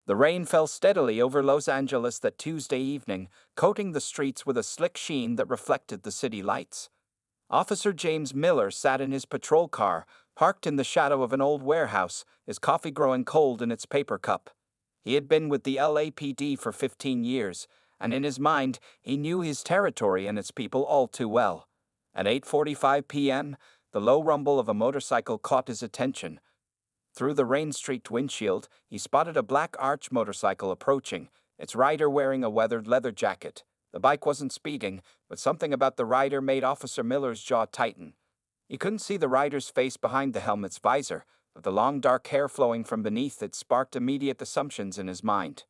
The rain fell steadily over Los Angeles that Tuesday evening, coating the streets with a slick sheen that reflected the city lights. Officer James Miller sat in his patrol car, parked in the shadow of an old warehouse, his coffee growing cold in its paper cup. He had been with the LAPD for 15 years, and in his mind, he knew his territory and its people all too well. At 8:45 p.m., the low rumble of a motorcycle caught his attention. Through the rain-streaked windshield, he spotted a black arch motorcycle approaching, its rider wearing a weathered leather jacket. The bike wasn't speeding, but something about the rider made Officer Miller's jaw tighten. He couldn't see the rider's face behind the helmet's visor, but the long dark hair flowing from beneath it sparked immediate assumptions in his mind.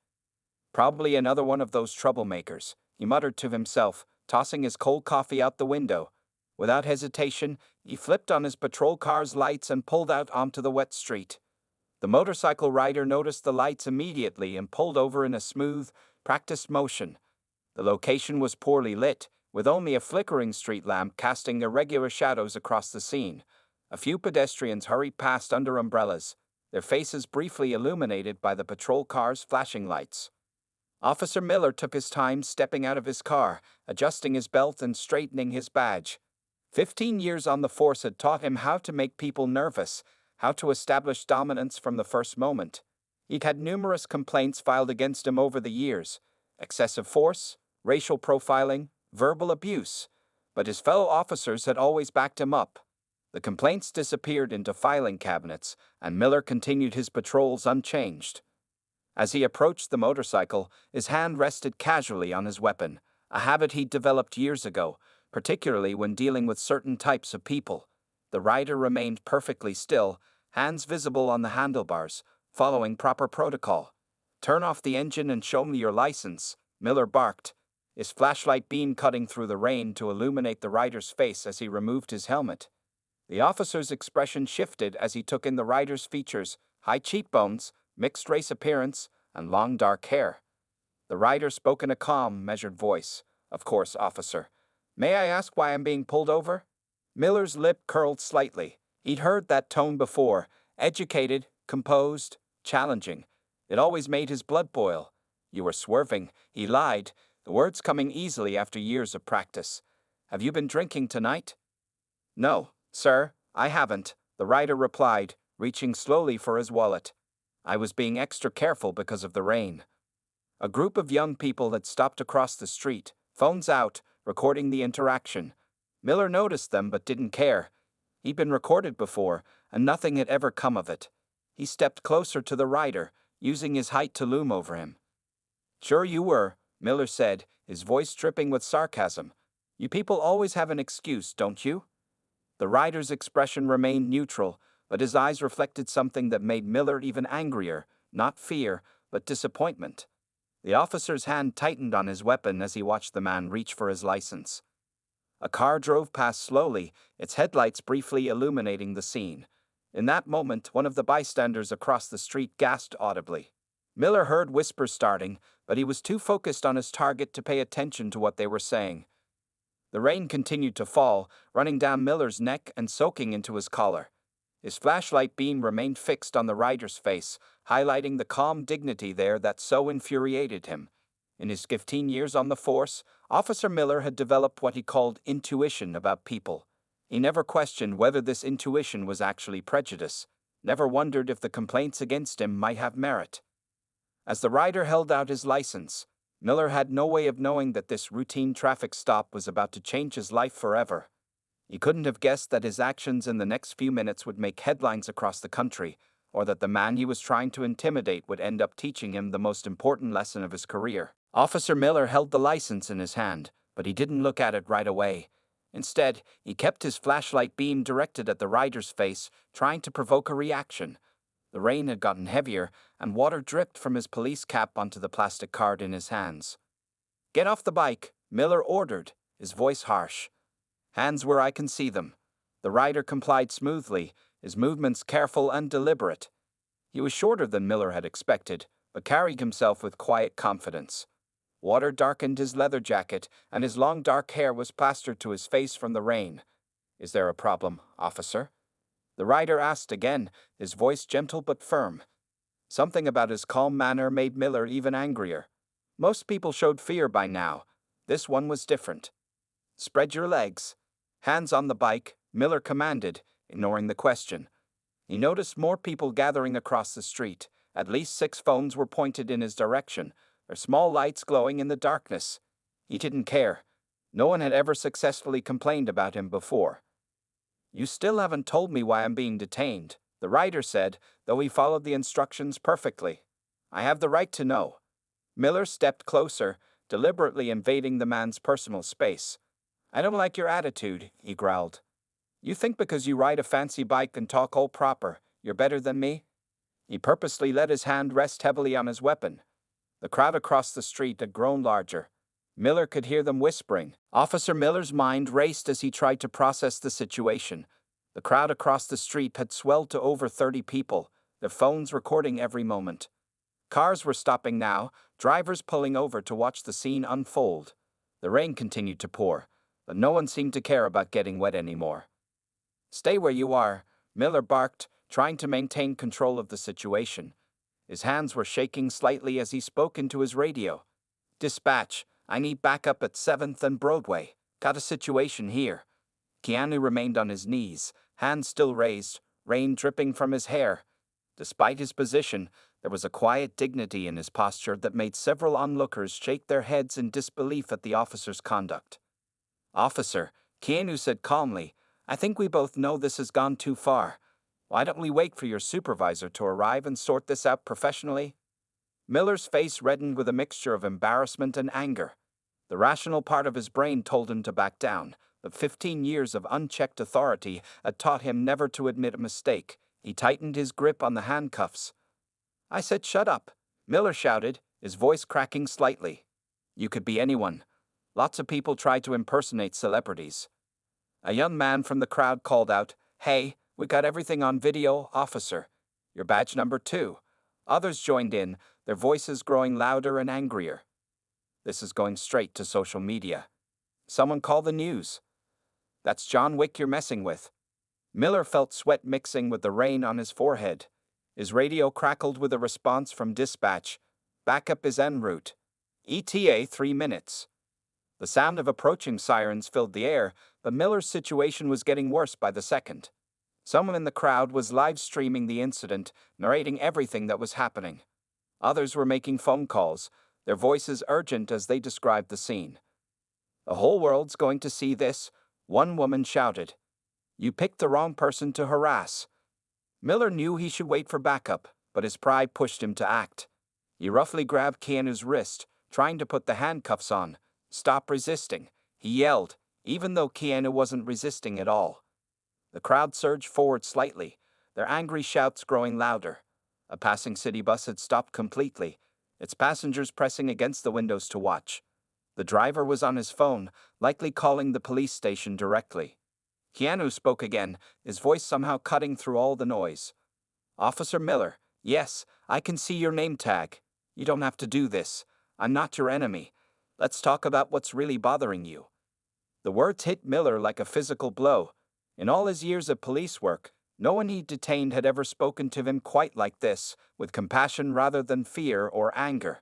Probably another one of those troublemakers, he muttered to himself, tossing his cold coffee out the window. Without hesitation, he flipped on his patrol car's lights and pulled out onto the wet street. The motorcycle rider noticed the lights immediately and pulled over in a smooth, practiced motion. The location was poorly lit, with only a flickering street lamp casting irregular shadows across the scene. A few pedestrians hurried past under umbrellas, their faces briefly illuminated by the patrol car's flashing lights. Officer Miller took his time stepping out of his car, adjusting his belt and straightening his badge. 15 years on the force had taught him how to make people nervous, how to establish dominance from the first moment. He'd had numerous complaints filed against him over the years: excessive force, racial profiling, verbal abuse, but his fellow officers had always backed him up. The complaints disappeared into filing cabinets, and Miller continued his patrols unchanged. As he approached the motorcycle, his hand rested casually on his weapon, a habit he'd developed years ago, particularly when dealing with certain types of people. The rider remained perfectly still, hands visible on the handlebars, following proper protocol. "Turn off the engine and show me your license," Miller barked, his flashlight beam cutting through the rain to illuminate the rider's face as he removed his helmet. The officer's expression shifted as he took in the rider's features: high cheekbones, mixed-race appearance, and long dark hair. The rider spoke in a calm, measured voice. "Of course, officer. May I ask why I'm being pulled over?" Miller's lip curled slightly. He'd heard that tone before: educated, composed, challenging. It always made his blood boil. "You were swerving," he lied, the words coming easily after years of practice. "Have you been drinking tonight?" "No, sir, I haven't," the rider replied, reaching slowly for his wallet. "I was being extra careful because of the rain." A group of young people had stopped across the street, phones out, recording the interaction. Miller noticed them but didn't care. He'd been recorded before, and nothing had ever come of it. He stepped closer to the rider, using his height to loom over him. "Sure you were," Miller said, his voice dripping with sarcasm. "You people always have an excuse, don't you?" The rider's expression remained neutral, but his eyes reflected something that made Miller even angrier: not fear, but disappointment. The officer's hand tightened on his weapon as he watched the man reach for his license. A car drove past slowly, its headlights briefly illuminating the scene. In that moment, one of the bystanders across the street gasped audibly. Miller heard whispers starting, but he was too focused on his target to pay attention to what they were saying. The rain continued to fall, running down Miller's neck and soaking into his collar. His flashlight beam remained fixed on the rider's face, highlighting the calm dignity there that so infuriated him. In his 15 years on the force, Officer Miller had developed what he called intuition about people. He never questioned whether this intuition was actually prejudice, never wondered if the complaints against him might have merit. As the rider held out his license, Miller had no way of knowing that this routine traffic stop was about to change his life forever. He couldn't have guessed that his actions in the next few minutes would make headlines across the country, or that the man he was trying to intimidate would end up teaching him the most important lesson of his career. Officer Miller held the license in his hand, but he didn't look at it right away. Instead, he kept his flashlight beam directed at the rider's face, trying to provoke a reaction. The rain had gotten heavier, and water dripped from his police cap onto the plastic card in his hands. "Get off the bike," Miller ordered, his voice harsh. "Hands where I can see them." The rider complied smoothly, his movements careful and deliberate. He was shorter than Miller had expected, but carried himself with quiet confidence. Water darkened his leather jacket, and his long dark hair was plastered to his face from the rain. "Is there a problem, officer?" The rider asked again, his voice gentle but firm. Something about his calm manner made Miller even angrier. Most people showed fear by now. This one was different. Spread your legs. Hands on the bike, Miller commanded, ignoring the question. He noticed more people gathering across the street. At least 6 phones were pointed in his direction, their small lights glowing in the darkness. He didn't care. No one had ever successfully complained about him before. You still haven't told me why I'm being detained, the rider said, though he followed the instructions perfectly. I have the right to know. Miller stepped closer, deliberately invading the man's personal space. I don't like your attitude, he growled. You think because you ride a fancy bike and talk all proper, you're better than me? He purposely let his hand rest heavily on his weapon. The crowd across the street had grown larger. Miller could hear them whispering. Officer Miller's mind raced as he tried to process the situation. The crowd across the street had swelled to over 30 people, their phones recording every moment. Cars were stopping now, drivers pulling over to watch the scene unfold. The rain continued to pour, but no one seemed to care about getting wet anymore. Stay where you are, Miller barked, trying to maintain control of the situation. His hands were shaking slightly as he spoke into his radio. Dispatch, I need backup at 7th and Broadway. Got a situation here. Keanu remained on his knees, hands still raised, rain dripping from his hair. Despite his position, there was a quiet dignity in his posture that made several onlookers shake their heads in disbelief at the officer's conduct. Officer, Keanu said calmly, I think we both know this has gone too far. Why don't we wait for your supervisor to arrive and sort this out professionally? Miller's face reddened with a mixture of embarrassment and anger. The rational part of his brain told him to back down, but 15 years of unchecked authority had taught him never to admit a mistake. He tightened his grip on the handcuffs. I said shut up, Miller shouted, his voice cracking slightly. You could be anyone. Lots of people try to impersonate celebrities. A young man from the crowd called out, Hey, we got everything on video, officer. Your badge number 2. Others joined in, their voices growing louder and angrier. This is going straight to social media. Someone call the news. That's John Wick you're messing with. Miller felt sweat mixing with the rain on his forehead. His radio crackled with a response from dispatch. Backup is en route. ETA 3 minutes. The sound of approaching sirens filled the air, but Miller's situation was getting worse by the second. Someone in the crowd was live streaming the incident, narrating everything that was happening. Others were making phone calls, their voices urgent as they described the scene. The whole world's going to see this, one woman shouted. You picked the wrong person to harass. Miller knew he should wait for backup, but his pride pushed him to act. He roughly grabbed Keanu's wrist, trying to put the handcuffs on. Stop resisting, he yelled, even though Keanu wasn't resisting at all. The crowd surged forward slightly, their angry shouts growing louder. A passing city bus had stopped completely, its passengers pressing against the windows to watch. The driver was on his phone, likely calling the police station directly. Keanu spoke again, his voice somehow cutting through all the noise. Officer Miller, yes, I can see your name tag. You don't have to do this. I'm not your enemy. Let's talk about what's really bothering you. The words hit Miller like a physical blow. In all his years of police work, no one he detained had ever spoken to him quite like this, with compassion rather than fear or anger.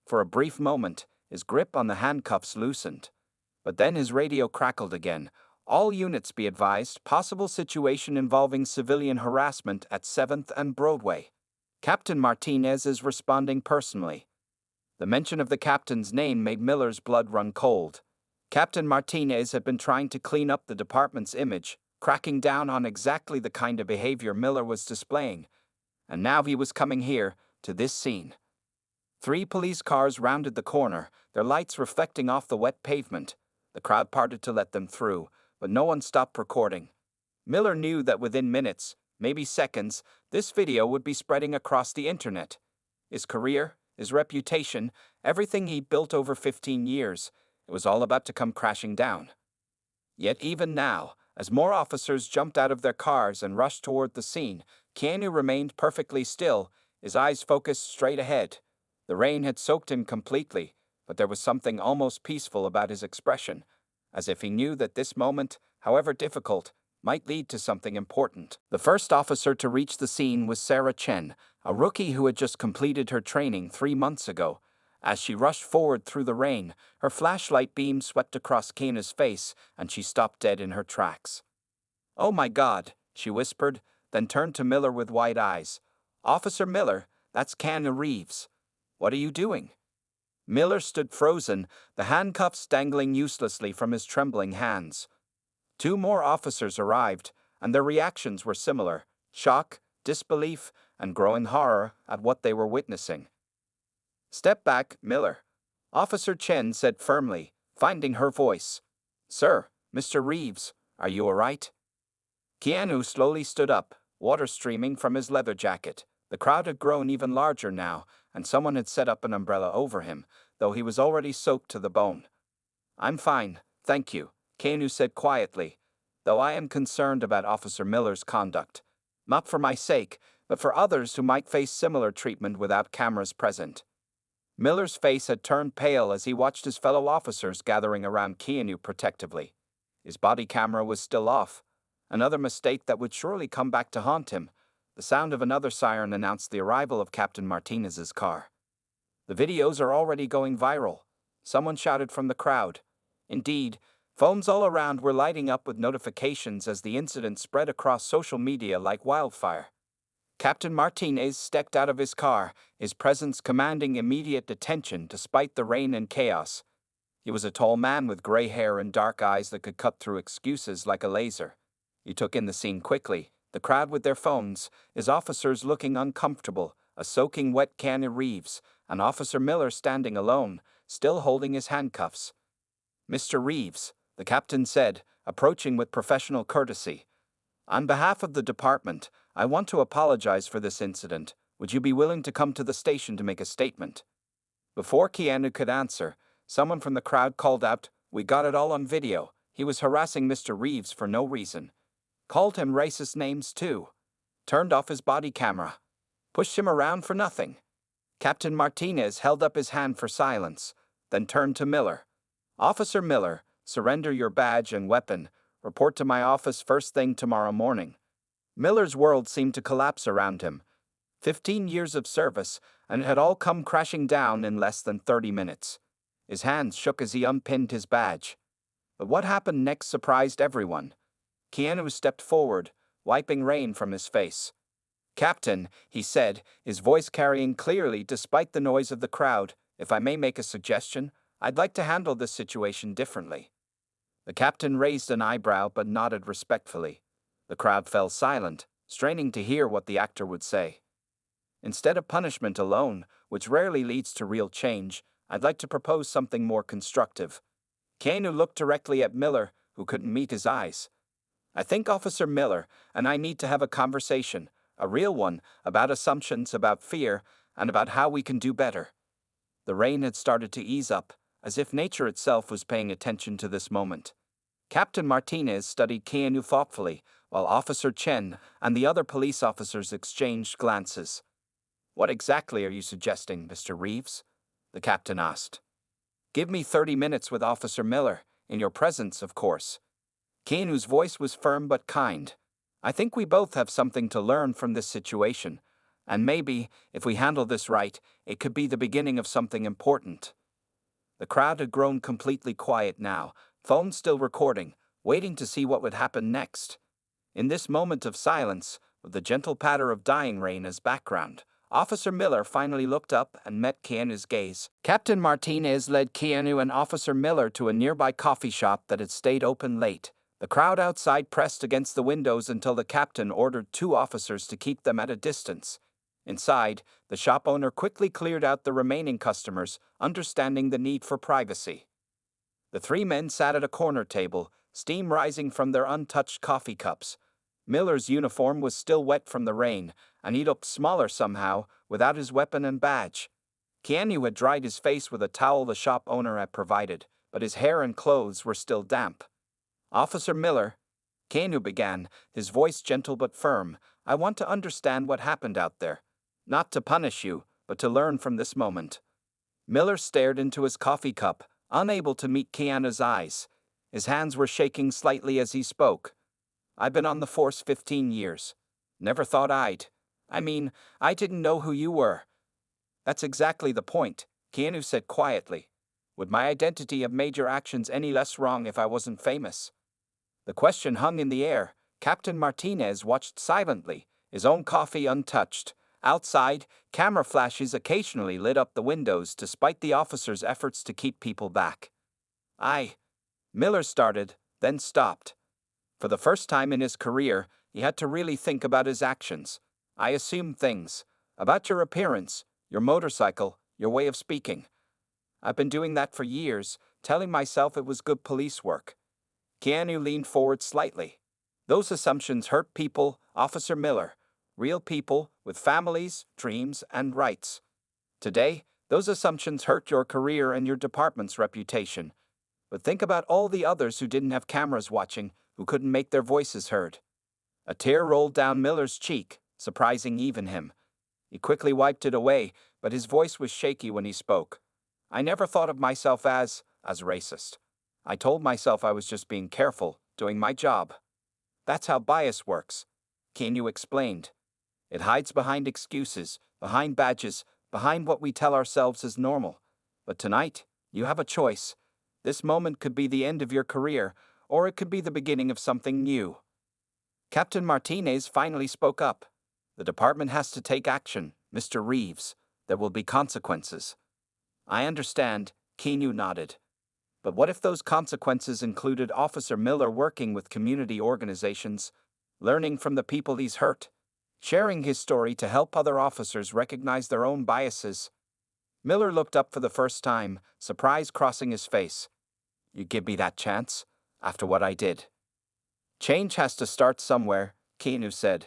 For a brief moment, his grip on the handcuffs loosened. But then his radio crackled again. All units be advised, possible situation involving civilian harassment at 7th and Broadway. Captain Martinez is responding personally. The mention of the captain's name made Miller's blood run cold. Captain Martinez had been trying to clean up the department's image, cracking down on exactly the kind of behavior Miller was displaying. And now he was coming here, to this scene. 3 police cars rounded the corner, their lights reflecting off the wet pavement. The crowd parted to let them through, but no one stopped recording. Miller knew that within minutes, maybe seconds, this video would be spreading across the internet. His career, his reputation, everything he built over 15 years, it was all about to come crashing down. Yet even now, as more officers jumped out of their cars and rushed toward the scene, Keanu remained perfectly still, his eyes focused straight ahead. The rain had soaked him completely, but there was something almost peaceful about his expression, as if he knew that this moment, however difficult, might lead to something important. The first officer to reach the scene was Sarah Chen, a rookie who had just completed her training 3 months ago. As she rushed forward through the rain, her flashlight beam swept across Keanu's face, and she stopped dead in her tracks. "Oh my God," she whispered, then turned to Miller with wide eyes. "Officer Miller, that's Keanu Reeves. What are you doing?" Miller stood frozen, the handcuffs dangling uselessly from his trembling hands. 2 more officers arrived, and their reactions were similar: shock, disbelief, and growing horror at what they were witnessing. "Step back, Miller," Officer Chen said firmly, finding her voice. "Sir, Mr. Reeves, are you all right?" Keanu slowly stood up, water streaming from his leather jacket. The crowd had grown even larger now, and someone had set up an umbrella over him, though he was already soaked to the bone. "I'm fine, thank you," Keanu said quietly, "though I am concerned about Officer Miller's conduct. Not for my sake, but for others who might face similar treatment without cameras present." Miller's face had turned pale as he watched his fellow officers gathering around Keanu protectively. His body camera was still off. Another mistake that would surely come back to haunt him. The sound of another siren announced the arrival of Captain Martinez's car. "The videos are already going viral," someone shouted from the crowd. Indeed, phones all around were lighting up with notifications as the incident spread across social media like wildfire. Captain Martinez stepped out of his car, his presence commanding immediate attention despite the rain and chaos. He was a tall man with gray hair and dark eyes that could cut through excuses like a laser. He took in the scene quickly, the crowd with their phones, his officers looking uncomfortable, a soaking wet Keanu Reeves, and Officer Miller standing alone, still holding his handcuffs. "Mr. Reeves," the captain said, approaching with professional courtesy. "On behalf of the department, I want to apologize for this incident. Would you be willing to come to the station to make a statement?" Before Keanu could answer, someone from the crowd called out, "We got it all on video. He was harassing Mr. Reeves for no reason. Called him racist names too. Turned off his body camera. Pushed him around for nothing." Captain Martinez held up his hand for silence, then turned to Miller. "Officer Miller, surrender your badge and weapon. Report to my office first thing tomorrow morning." Miller's world seemed to collapse around him. 15 years of service, and it had all come crashing down in less than 30 minutes. His hands shook as he unpinned his badge. But what happened next surprised everyone. Keanu stepped forward, wiping rain from his face. "Captain," he said, his voice carrying clearly despite the noise of the crowd, "if I may make a suggestion, I'd like to handle this situation differently." The captain raised an eyebrow but nodded respectfully. The crowd fell silent, straining to hear what the actor would say. "Instead of punishment alone, which rarely leads to real change, I'd like to propose something more constructive." Keanu looked directly at Miller, who couldn't meet his eyes. "I think Officer Miller and I need to have a conversation, a real one, about assumptions, about fear, and about how we can do better." The rain had started to ease up, as if nature itself was paying attention to this moment. Captain Martinez studied Keanu thoughtfully, while Officer Chen and the other police officers exchanged glances. "What exactly are you suggesting, Mr. Reeves?" the captain asked. "Give me 30 minutes with Officer Miller, in your presence, of course." Keanu's voice was firm but kind. "I think we both have something to learn from this situation, and maybe, if we handle this right, it could be the beginning of something important." The crowd had grown completely quiet now, phones still recording, waiting to see what would happen next. In this moment of silence, with the gentle patter of dying rain as background, Officer Miller finally looked up and met Keanu's gaze. Captain Martinez led Keanu and Officer Miller to a nearby coffee shop that had stayed open late. The crowd outside pressed against the windows until the captain ordered 2 officers to keep them at a distance. Inside, the shop owner quickly cleared out the remaining customers, understanding the need for privacy. The 3 men sat at a corner table, steam rising from their untouched coffee cups. Miller's uniform was still wet from the rain, and he looked smaller somehow, without his weapon and badge. Keanu had dried his face with a towel the shop owner had provided, but his hair and clothes were still damp. "Officer Miller," Keanu began, his voice gentle but firm, "I want to understand what happened out there. Not to punish you, but to learn from this moment." Miller stared into his coffee cup, unable to meet Keanu's eyes. His hands were shaking slightly as he spoke. "I've been on the force 15 years. Never thought I'd I mean, I didn't know who you were. That's exactly the point, Keanu said quietly. Would my identity have made your actions any less wrong if I wasn't famous? The question hung in the air. Captain Martinez watched silently, his own coffee untouched. Outside, camera flashes occasionally lit up the windows despite the officer's efforts to keep people back. Miller started, then stopped. For the first time in his career, he had to really think about his actions. I assumed things. About your appearance, your motorcycle, your way of speaking. I've been doing that for years, telling myself it was good police work. Keanu leaned forward slightly. Those assumptions hurt people, Officer Miller. Real people with families, dreams, and rights. Today, those assumptions hurt your career and your department's reputation. But think about all the others who didn't have cameras watching, who couldn't make their voices heard. A tear rolled down Miller's cheek, surprising even him. He quickly wiped it away, but his voice was shaky when he spoke. I never thought of myself as racist. I told myself I was just being careful, doing my job. That's how bias works, Keanu explained. It hides behind excuses, behind badges, behind what we tell ourselves is normal. But tonight, you have a choice. This moment could be the end of your career, or it could be the beginning of something new. Captain Martinez finally spoke up. The department has to take action, Mr. Reeves. There will be consequences. I understand, Keanu nodded. But what if those consequences included Officer Miller working with community organizations, learning from the people he's hurt, sharing his story to help other officers recognize their own biases? Miller looked up for the first time, surprise crossing his face. You give me that chance, after what I did? Change has to start somewhere, Keanu said.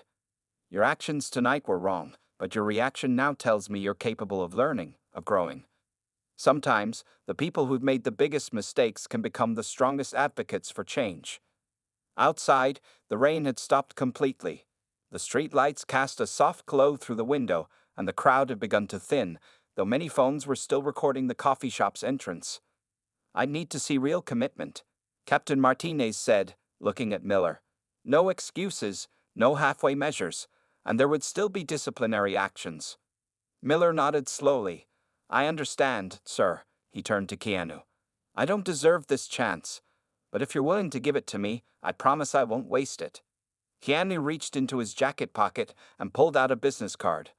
Your actions tonight were wrong, but your reaction now tells me you're capable of learning, of growing. Sometimes, the people who've made the biggest mistakes can become the strongest advocates for change. Outside, the rain had stopped completely. The street lights cast a soft glow through the window, and the crowd had begun to thin, though many phones were still recording the coffee shop's entrance. I need to see real commitment, Captain Martinez said, looking at Miller. No excuses, no halfway measures, and there would still be disciplinary actions. Miller nodded slowly. I understand, sir, he turned to Keanu. I don't deserve this chance, but if you're willing to give it to me, I promise I won't waste it. Keanu reached into his jacket pocket and pulled out a business card.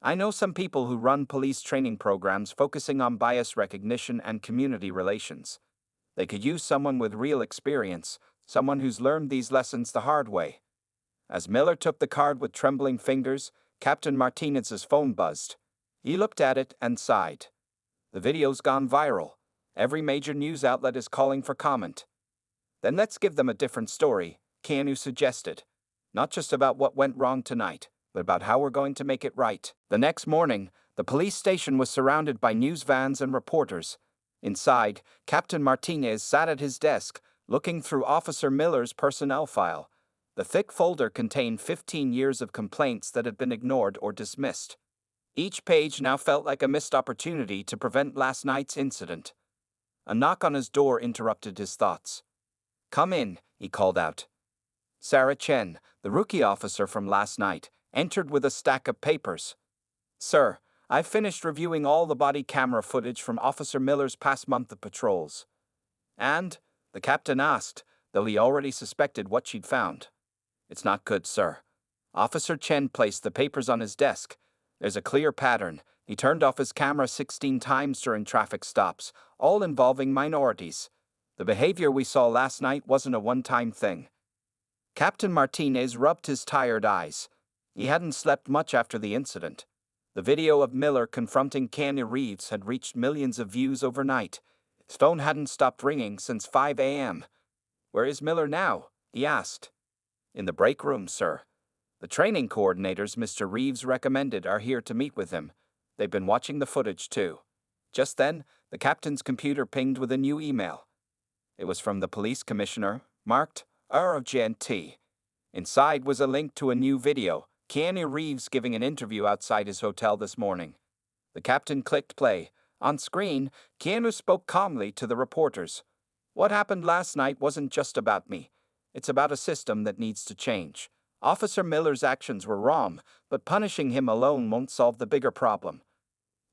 I know some people who run police training programs focusing on bias recognition and community relations. They could use someone with real experience, someone who's learned these lessons the hard way. As Miller took the card with trembling fingers, Captain Martinez's phone buzzed. He looked at it and sighed. The video's gone viral. Every major news outlet is calling for comment. Then let's give them a different story, Keanu suggested. Not just about what went wrong tonight, but about how we're going to make it right. The next morning, the police station was surrounded by news vans and reporters. Inside, Captain Martinez sat at his desk, looking through Officer Miller's personnel file. The thick folder contained 15 years of complaints that had been ignored or dismissed. Each page now felt like a missed opportunity to prevent last night's incident. A knock on his door interrupted his thoughts. Come in, he called out. Sarah Chen, the rookie officer from last night, entered with a stack of papers. Sir, I've finished reviewing all the body camera footage from Officer Miller's past month of patrols. And? The captain asked, though he already suspected what she'd found. It's not good, sir. Officer Chen placed the papers on his desk. There's a clear pattern. He turned off his camera 16 times during traffic stops, all involving minorities. The behavior we saw last night wasn't a one-time thing. Captain Martinez rubbed his tired eyes. He hadn't slept much after the incident. The video of Miller confronting Keanu Reeves had reached millions of views overnight. His phone hadn't stopped ringing since 5 a.m. Where is Miller now? He asked. In the break room, sir. The training coordinators Mr. Reeves recommended are here to meet with him. They've been watching the footage, too. Just then, the captain's computer pinged with a new email. It was from the police commissioner, marked Urgent. Inside was a link to a new video, Keanu Reeves giving an interview outside his hotel this morning. The captain clicked play. On screen, Keanu spoke calmly to the reporters. What happened last night wasn't just about me. It's about a system that needs to change. Officer Miller's actions were wrong, but punishing him alone won't solve the bigger problem.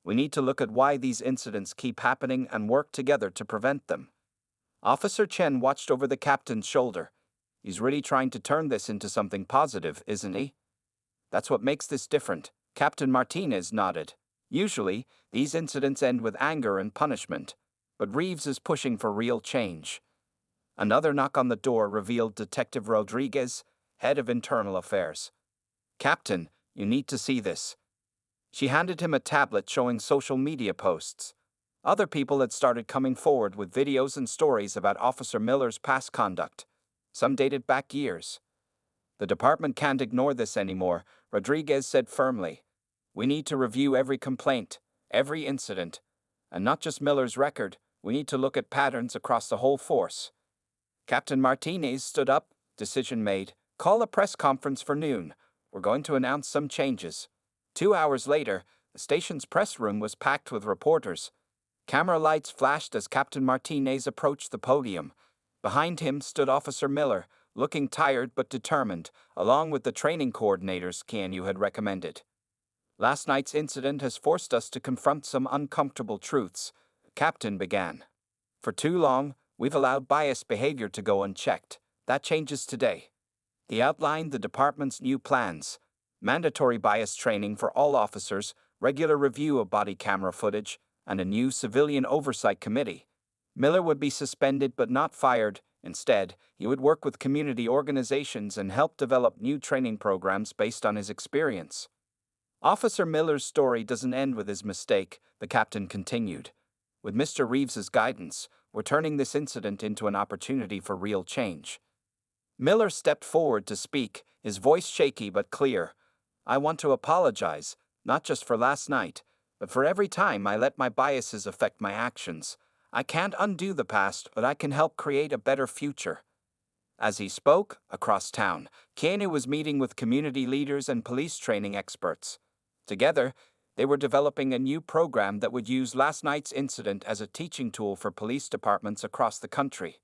We need to look at why these incidents keep happening and work together to prevent them. Officer Chen watched over the captain's shoulder. He's really trying to turn this into something positive, isn't he? That's what makes this different. Captain Martinez nodded. Usually, these incidents end with anger and punishment, but Reeves is pushing for real change. Another knock on the door revealed Detective Rodriguez, head of internal affairs. Captain, you need to see this. She handed him a tablet showing social media posts. Other people had started coming forward with videos and stories about Officer Miller's past conduct. Some dated back years. The department can't ignore this anymore, Rodriguez said firmly. We need to review every complaint, every incident. And not just Miller's record, we need to look at patterns across the whole force. Captain Martinez stood up, decision made. Call a press conference for noon. We're going to announce some changes. 2 hours later, the station's press room was packed with reporters. Camera lights flashed as Captain Martinez approached the podium. Behind him stood Officer Miller, looking tired but determined, along with the training coordinators Keanu had recommended. Last night's incident has forced us to confront some uncomfortable truths, the captain began. For too long, we've allowed biased behavior to go unchecked. That changes today. He outlined the department's new plans: mandatory bias training for all officers, regular review of body camera footage, and a new civilian oversight committee. Miller would be suspended but not fired. Instead, he would work with community organizations and help develop new training programs based on his experience. Officer Miller's story doesn't end with his mistake, the captain continued. With Mr. Reeves's guidance, we're turning this incident into an opportunity for real change. Miller stepped forward to speak, his voice shaky but clear. I want to apologize, not just for last night, but for every time I let my biases affect my actions. I can't undo the past, but I can help create a better future. As he spoke, across town, Keanu was meeting with community leaders and police training experts. Together, they were developing a new program that would use last night's incident as a teaching tool for police departments across the country.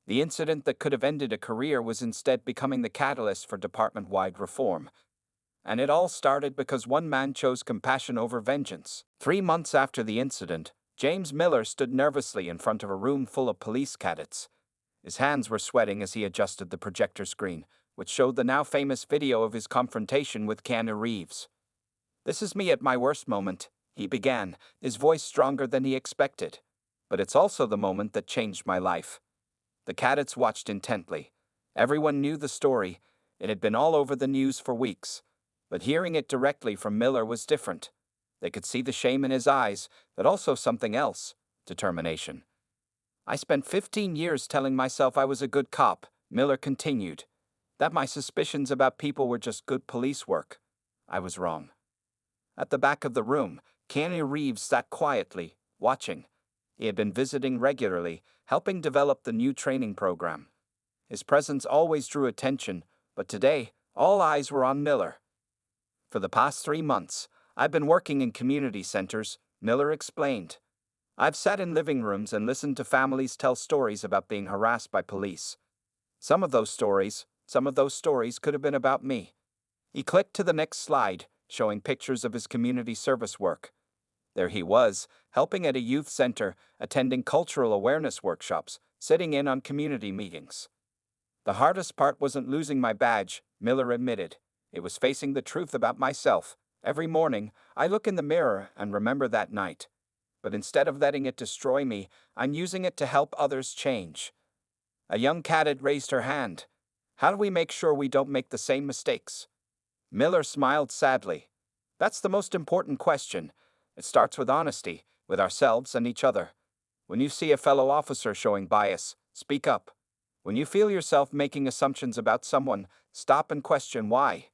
The incident that could have ended a career was instead becoming the catalyst for department-wide reform. And it all started because one man chose compassion over vengeance. 3 months after the incident, James Miller stood nervously in front of a room full of police cadets. His hands were sweating as he adjusted the projector screen, which showed the now famous video of his confrontation with Keanu Reeves. This is me at my worst moment, he began, his voice stronger than he expected. But it's also the moment that changed my life. The cadets watched intently. Everyone knew the story. It had been all over the news for weeks. But hearing it directly from Miller was different. They could see the shame in his eyes, but also something else: determination. I spent 15 years telling myself I was a good cop, Miller continued. That my suspicions about people were just good police work. I was wrong. At the back of the room, Keanu Reeves sat quietly, watching. He had been visiting regularly, helping develop the new training program. His presence always drew attention, but today, all eyes were on Miller. For the past 3 months, I've been working in community centers, Miller explained. I've sat in living rooms and listened to families tell stories about being harassed by police. Some of those stories could have been about me. He clicked to the next slide, showing pictures of his community service work. There he was, helping at a youth center, attending cultural awareness workshops, sitting in on community meetings. The hardest part wasn't losing my badge, Miller admitted. It was facing the truth about myself. Every morning, I look in the mirror and remember that night. But instead of letting it destroy me, I'm using it to help others change. A young cadet raised her hand. How do we make sure we don't make the same mistakes? Miller smiled sadly. That's the most important question. It starts with honesty, with ourselves and each other. When you see a fellow officer showing bias, speak up. When you feel yourself making assumptions about someone, stop and question why.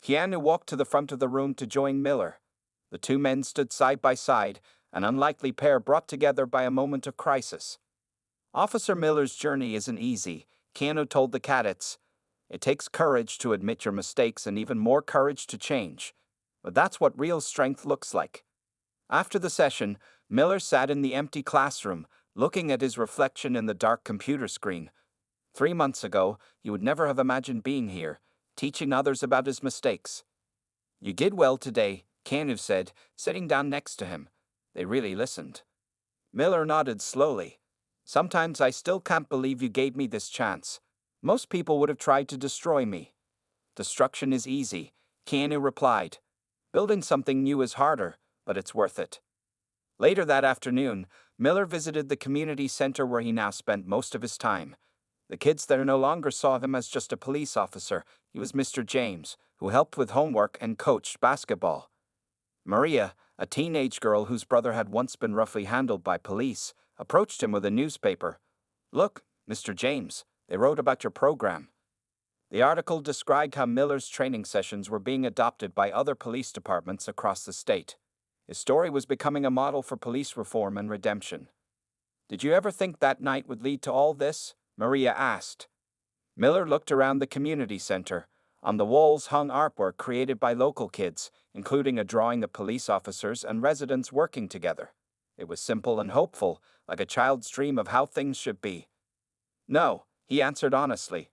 Keanu walked to the front of the room to join Miller. The two men stood side by side, an unlikely pair brought together by a moment of crisis. Officer Miller's journey isn't easy, Keanu told the cadets. It takes courage to admit your mistakes and even more courage to change. But that's what real strength looks like. After the session, Miller sat in the empty classroom, looking at his reflection in the dark computer screen. 3 months ago, he would never have imagined being here. teaching others about his mistakes. "You did well today," Keanu said, sitting down next to him. They really listened. Miller nodded slowly. "Sometimes I still can't believe you gave me this chance. Most people would have tried to destroy me." "Destruction is easy," Keanu replied. "Building something new is harder, but it's worth it." Later that afternoon, Miller visited the community center where he now spent most of his time. The kids there no longer saw him as just a police officer. He was Mr. James, who helped with homework and coached basketball. Maria, a teenage girl whose brother had once been roughly handled by police, approached him with a newspaper. "Look, Mr. James, they wrote about your program." The article described how Miller's training sessions were being adopted by other police departments across the state. His story was becoming a model for police reform and redemption. "Did you ever think that night would lead to all this?" Maria asked. Miller looked around the community center. On the walls hung artwork created by local kids, including a drawing of police officers and residents working together. It was simple and hopeful, like a child's dream of how things should be. "No," he answered honestly.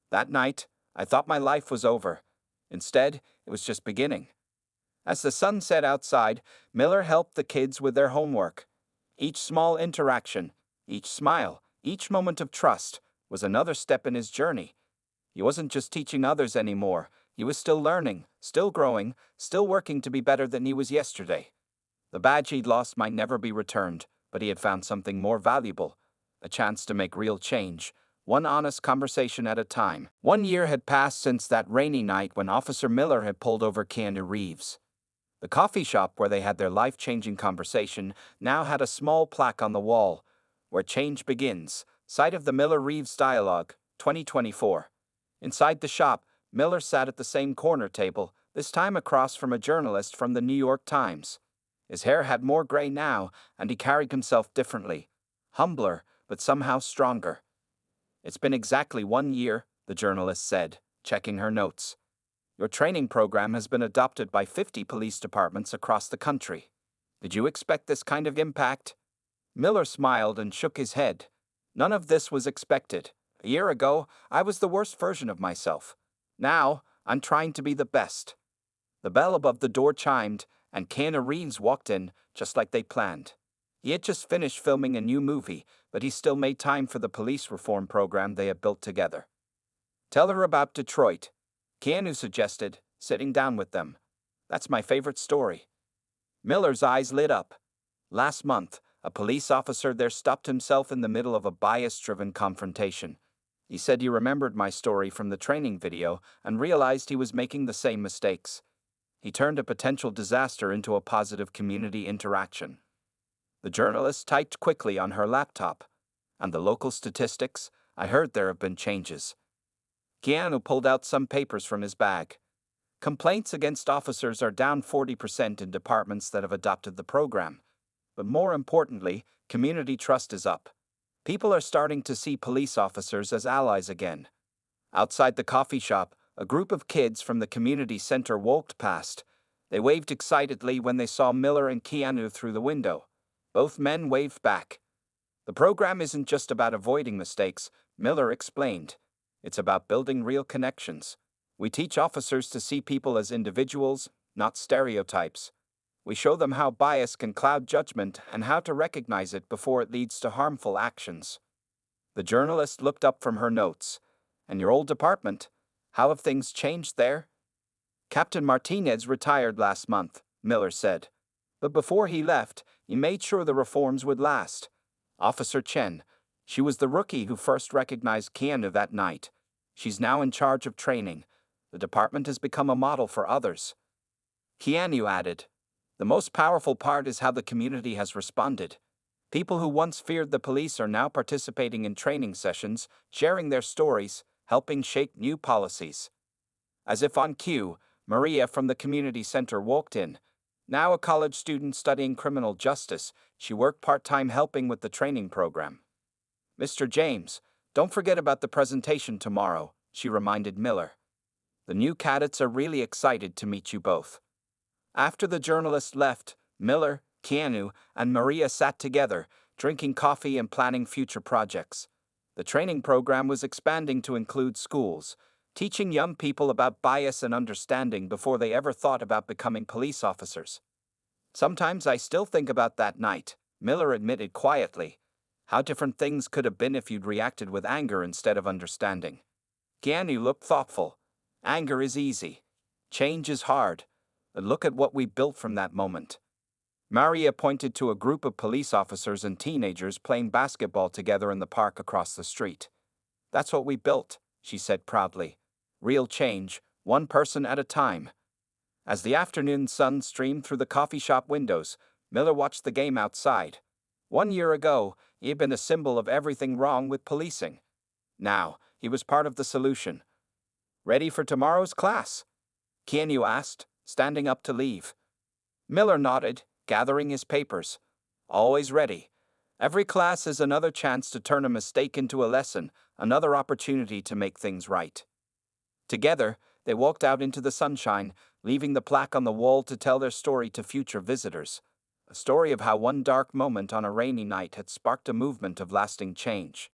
"That night, I thought my life was over. Instead, it was just beginning." As the sun set outside, Miller helped the kids with their homework. Each small interaction, each smile, each moment of trust was another step in his journey. He wasn't just teaching others anymore. He was still learning, still growing, still working to be better than he was yesterday. The badge he'd lost might never be returned, but he had found something more valuable, a chance to make real change, one honest conversation at a time. 1 year had passed since that rainy night when Officer Miller had pulled over Keanu Reeves. The coffee shop where they had their life-changing conversation now had a small plaque on the wall, "Where Change Begins, Site of the Miller-Reeves Dialogue, 2024. Inside the shop, Miller sat at the same corner table, this time across from a journalist from the New York Times. His hair had more gray now, and he carried himself differently, humbler, but somehow stronger. "It's been exactly 1 year, the journalist said, checking her notes. "Your training program has been adopted by 50 police departments across the country. Did you expect this kind of impact?" Miller smiled and shook his head. "None of this was expected. A year ago, I was the worst version of myself. Now, I'm trying to be the best." The bell above the door chimed, and Keanu Reeves walked in, just like they planned. He had just finished filming a new movie, but he still made time for the police reform program they had built together. "Tell her about Detroit," Keanu suggested, sitting down with them. "That's my favorite story." Miller's eyes lit up. "Last month, a police officer there stopped himself in the middle of a bias-driven confrontation. He said he remembered my story from the training video and realized he was making the same mistakes. He turned a potential disaster into a positive community interaction." The journalist typed quickly on her laptop. "And the local statistics? I heard there have been changes." Keanu pulled out some papers from his bag. "Complaints against officers are down 40% in departments that have adopted the program. But more importantly, community trust is up. People are starting to see police officers as allies again." Outside the coffee shop, a group of kids from the community center walked past. They waved excitedly when they saw Miller and Keanu through the window. Both men waved back. "The program isn't just about avoiding mistakes," Miller explained. "It's about building real connections. We teach officers to see people as individuals, not stereotypes. We show them how bias can cloud judgment and how to recognize it before it leads to harmful actions." The journalist looked up from her notes. "And your old department? How have things changed there?" "Captain Martinez retired last month," Miller said. "But before he left, he made sure the reforms would last. Officer Chen, she was the rookie who first recognized Keanu that night. She's now in charge of training. The department has become a model for others." Keanu added, "The most powerful part is how the community has responded. People who once feared the police are now participating in training sessions, sharing their stories, helping shape new policies." As if on cue, Maria from the community center walked in. Now a college student studying criminal justice, she worked part-time helping with the training program. "Mr. James, don't forget about the presentation tomorrow," she reminded Miller. "The new cadets are really excited to meet you both." After the journalist left, Miller, Keanu, and Maria sat together, drinking coffee and planning future projects. The training program was expanding to include schools. teaching young people about bias and understanding before they ever thought about becoming police officers. Sometimes I still think about that night, Miller admitted quietly. How different things could have been if you'd reacted with anger instead of understanding. Keanu looked thoughtful. Anger is easy. Change is hard. But look at what we built from that moment. Maria pointed to a group of police officers and teenagers playing basketball together in the park across the street. That's what we built, she said proudly. Real change, one person at a time. As the afternoon sun streamed through the coffee shop windows, Miller watched the game outside. 1 year ago, he had been a symbol of everything wrong with policing. Now, he was part of the solution. Ready for tomorrow's class? Keanu asked, standing up to leave. Miller nodded, gathering his papers. Always ready. Every class is another chance to turn a mistake into a lesson, another opportunity to make things right. Together, they walked out into the sunshine, leaving the plaque on the wall to tell their story to future visitors. A story of how one dark moment on a rainy night had sparked a movement of lasting change.